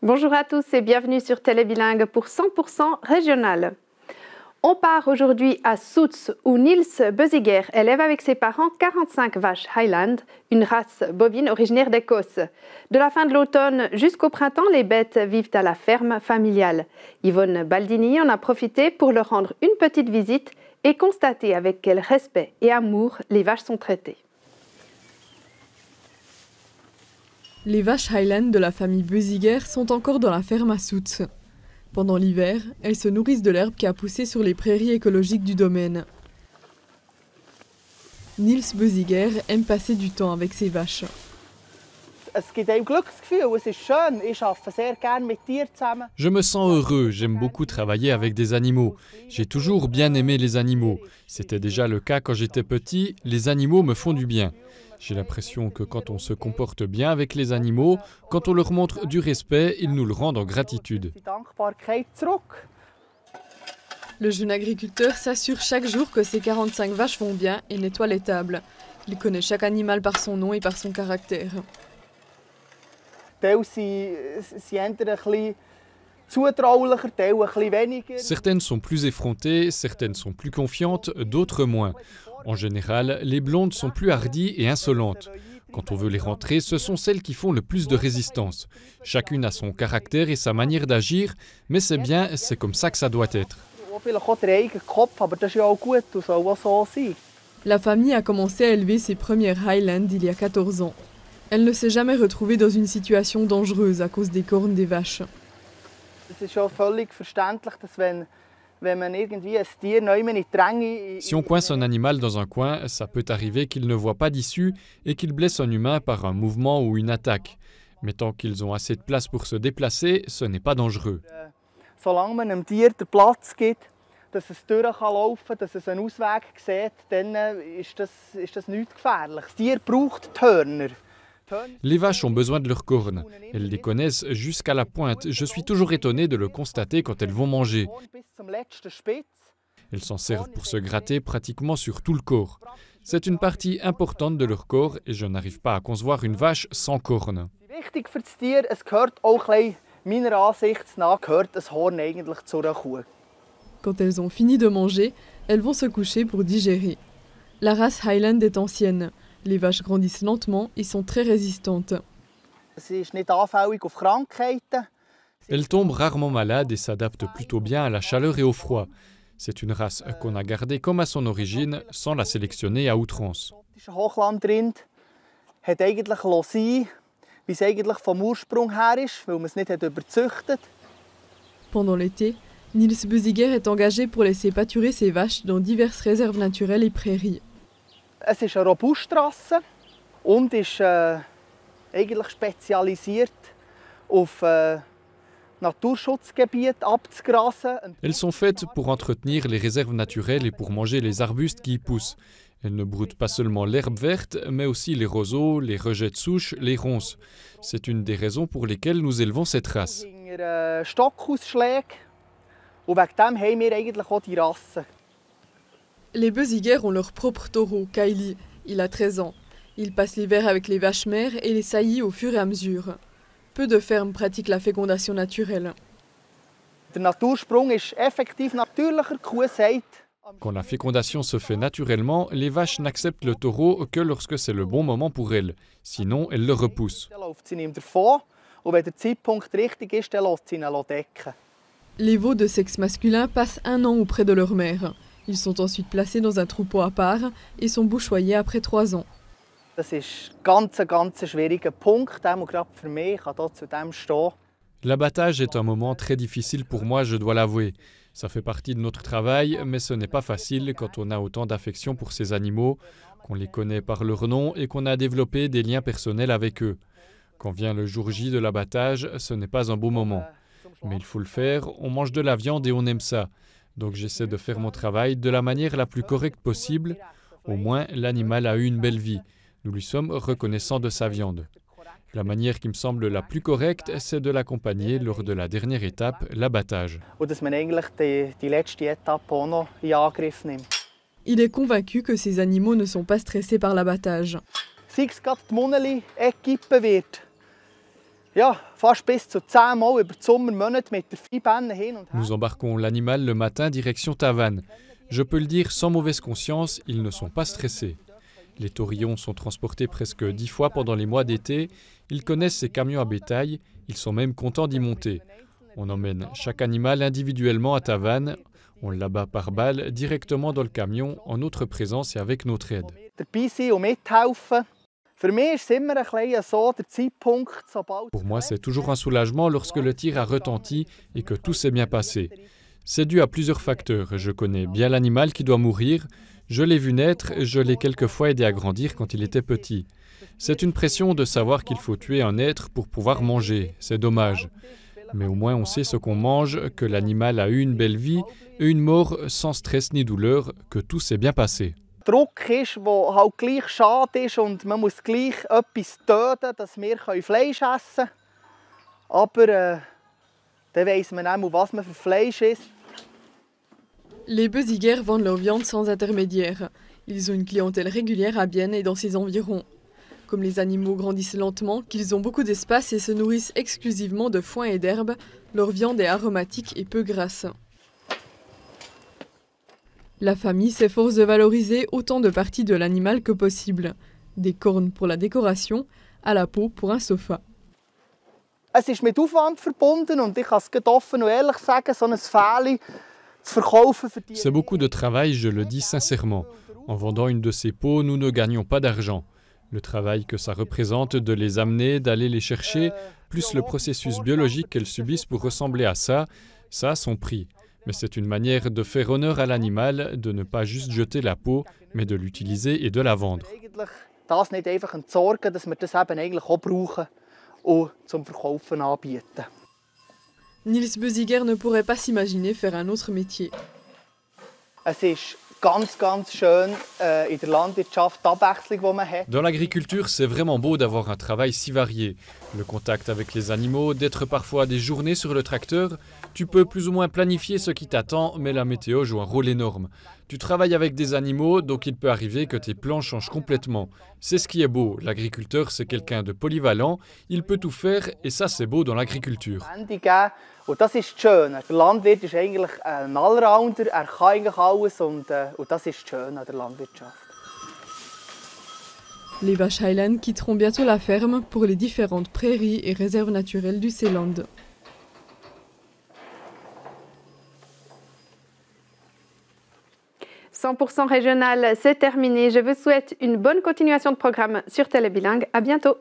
Bonjour à tous et bienvenue sur Télébilingue pour 100% régional. On part aujourd'hui à Soets où Niels Beuziger élève avec ses parents 45 vaches Highland, une race bovine originaire d'Écosse. De la fin de l'automne jusqu'au printemps, les bêtes vivent à la ferme familiale. Yvonne Baldini en a profité pour leur rendre une petite visite et constater avec quel respect et amour les vaches sont traitées. Les vaches Highland de la famille Beuziger sont encore dans la ferme à Soets. Pendant l'hiver, elles se nourrissent de l'herbe qui a poussé sur les prairies écologiques du domaine. Niels Beuziger aime passer du temps avec ses vaches. Je me sens heureux, j'aime beaucoup travailler avec des animaux. J'ai toujours bien aimé les animaux. C'était déjà le cas quand j'étais petit, les animaux me font du bien. J'ai l'impression que quand on se comporte bien avec les animaux, quand on leur montre du respect, ils nous le rendent en gratitude. Le jeune agriculteur s'assure chaque jour que ses 45 vaches vont bien et nettoie l'étable. Il connaît chaque animal par son nom et par son caractère. Certaines sont plus effrontées, certaines sont plus confiantes, d'autres moins. En général, les blondes sont plus hardies et insolentes. Quand on veut les rentrer, ce sont celles qui font le plus de résistance. Chacune a son caractère et sa manière d'agir, mais c'est bien, c'est comme ça que ça doit être. La famille a commencé à élever ses premières Highland il y a 14 ans. Elle ne s'est jamais retrouvée dans une situation dangereuse à cause des cornes des vaches. Si on coince un animal dans un coin, ça peut arriver qu'il ne voit pas d'issue et qu'il blesse un humain par un mouvement ou une attaque. Mais tant qu'ils ont assez de place pour se déplacer, ce n'est pas dangereux. Solange man einem Tier den Platz gibt, dass es durchlaufen kann, dass es einen Ausweg sieht, dann ist das nichts gefährlich. Das Tier braucht die Hörner. Les vaches ont besoin de leurs cornes. Elles les connaissent jusqu'à la pointe. Je suis toujours étonné de le constater quand elles vont manger. Elles s'en servent pour se gratter pratiquement sur tout le corps. C'est une partie importante de leur corps et je n'arrive pas à concevoir une vache sans cornes. Wichtig für das Tier, es gehört auch ein bisschen, meiner Ansicht nach, gehört das Horn eigentlich zu einer Kuh. Quand elles ont fini de manger, elles vont se coucher pour digérer. La race Highland est ancienne. Les vaches grandissent lentement et sont très résistantes. Elles tombent rarement malades et s'adaptent plutôt bien à la chaleur et au froid. C'est une race qu'on a gardée comme à son origine, sans la sélectionner à outrance. Pendant l'été, Niels Beuziger est engagé pour laisser pâturer ses vaches dans diverses réserves naturelles et prairies. Es ist eine Robustrasse und ist eigentlich spezialisiert auf Naturschutzgebiete abzugrasen. Elles sont faites pour entretenir les réserves naturelles et pour manger les arbustes qui y poussent. Elles ne broutent pas seulement l'herbe verte, mais aussi les roseaux, les rejets de souches, les ronces. C'est une des raisons pour lesquelles nous élevons cette race. Stockausschläge und wegen dem haben wir eigentlich auch die Rasse. Les Beuziger ont leur propre taureau, Kylie. Il a 13 ans. Il passe l'hiver avec les vaches mères et les saillit au fur et à mesure. Peu de fermes pratiquent la fécondation naturelle. Der Natursprung ist effektiv natürlicher. Die Kuh sagt, quand la fécondation se fait naturellement, les vaches n'acceptent le taureau que lorsque c'est le bon moment pour elles. Sinon, elles le repoussent. Les veaux de sexe masculin passent 1 an auprès de leur mère. Ils sont ensuite placés dans un troupeau à part et sont bouchoyés après 3 ans. L'abattage est un moment très difficile pour moi, je dois l'avouer. Ça fait partie de notre travail, mais ce n'est pas facile quand on a autant d'affection pour ces animaux, qu'on les connaît par leur nom et qu'on a développé des liens personnels avec eux. Quand vient le jour J de l'abattage, ce n'est pas un beau moment. Mais il faut le faire, on mange de la viande et on aime ça. Donc j'essaie de faire mon travail de la manière la plus correcte possible. Au moins, l'animal a eu une belle vie. Nous lui sommes reconnaissants de sa viande. La manière qui me semble la plus correcte, c'est de l'accompagner lors de la dernière étape, l'abattage. Il est convaincu que ces animaux ne sont pas stressés par l'abattage. Ja, fast bis zu 10 Mal über die Sommermonate mit der Viehbänne hin und her. Nous embarquons l'animal le matin direction Tavannes. Je peux le dire sans mauvaise conscience, ils ne sont pas stressés. Les taurillons sont transportés presque 10 fois pendant les mois d'été. Ils connaissent ces camions à bétail, ils sont même contents d'y monter. On emmène chaque animal individuellement à Tavannes. On l'abat par balle directement dans le camion en notre présence et avec notre aide. Dabei sein und mithelfen. Für mich ist es immer ein bisschen so, der Zeitpunkt, sobald... Pour moi, c'est toujours un soulagement lorsque le tir a retenti et que tout s'est bien passé. C'est dû à plusieurs facteurs. Je connais bien l'animal qui doit mourir. Je l'ai vu naître, je l'ai quelquefois aidé à grandir quand il était petit. C'est une pression de savoir qu'il faut tuer un être pour pouvoir manger. C'est dommage. Mais au moins on sait ce qu'on mange, que l'animal a eu une belle vie et une mort sans stress ni douleur, que tout s'est bien passé. Druck ist, der halt gleich schade ist und man muss gleich etwas töten, dass wir Fleisch essen können. Aber dann weiss man auch, was man für Fleisch isst. Les Beuziguer vendent leur viande sans intermédiaire. Ils ont une clientèle régulière à Bienne et dans ses environs. Comme les animaux grandissent lentement, qu'ils ont beaucoup d'espace et se nourrissent exclusivement de foin et d'herbes, leur viande est aromatique et peu grasse. La famille s'efforce de valoriser autant de parties de l'animal que possible. Des cornes pour la décoration, à la peau pour un sofa. Es ist mit Aufwand verbunden und ich kann es ganz offen und ehrlich sagen, so ein Fähli zu verkaufen für die... C'est beaucoup de travail, je le dis sincèrement. En vendant une de ces peaux, nous ne gagnons pas d'argent. Le travail que ça représente de les amener, d'aller les chercher, plus le processus biologique qu'elles subissent pour ressembler à ça, ça a son prix. Mais c'est une manière de faire honneur à l'animal, de ne pas juste jeter la peau, mais de l'utiliser et de la vendre. Das nicht einfach entsorgen, dass wir das eben eigentlich auch brauchen und zum Verkaufen anbieten. Niels Beuziguer ne pourrait pas s'imaginer faire un autre métier. Es ist ganz schön in der Landwirtschaft die Abwechslung, die man hat. Dans l'agriculture, c'est vraiment beau d'avoir un travail si varié. Le contact avec les animaux, d'être parfois des journées sur le tracteur. Tu peux plus ou moins planifier ce qui t'attend, mais la météo joue un rôle énorme. Tu travailles avec des animaux, donc il peut arriver que tes plans changent complètement. C'est ce qui est beau. L'agriculteur, c'est quelqu'un de polyvalent. Il peut tout faire et ça, c'est beau dans l'agriculture. Und das ist schön. Der Landwirt ist eigentlich ein Allrounder, er kann eigentlich alles und das ist schön an der Landwirtschaft. Les vaches Highland quitteront bientôt la ferme pour les différentes prairies et réserves naturelles du Seeland. « 100% régional, c'est terminé. Je vous souhaite une bonne continuation de programme sur Télé Bilingue. À bientôt.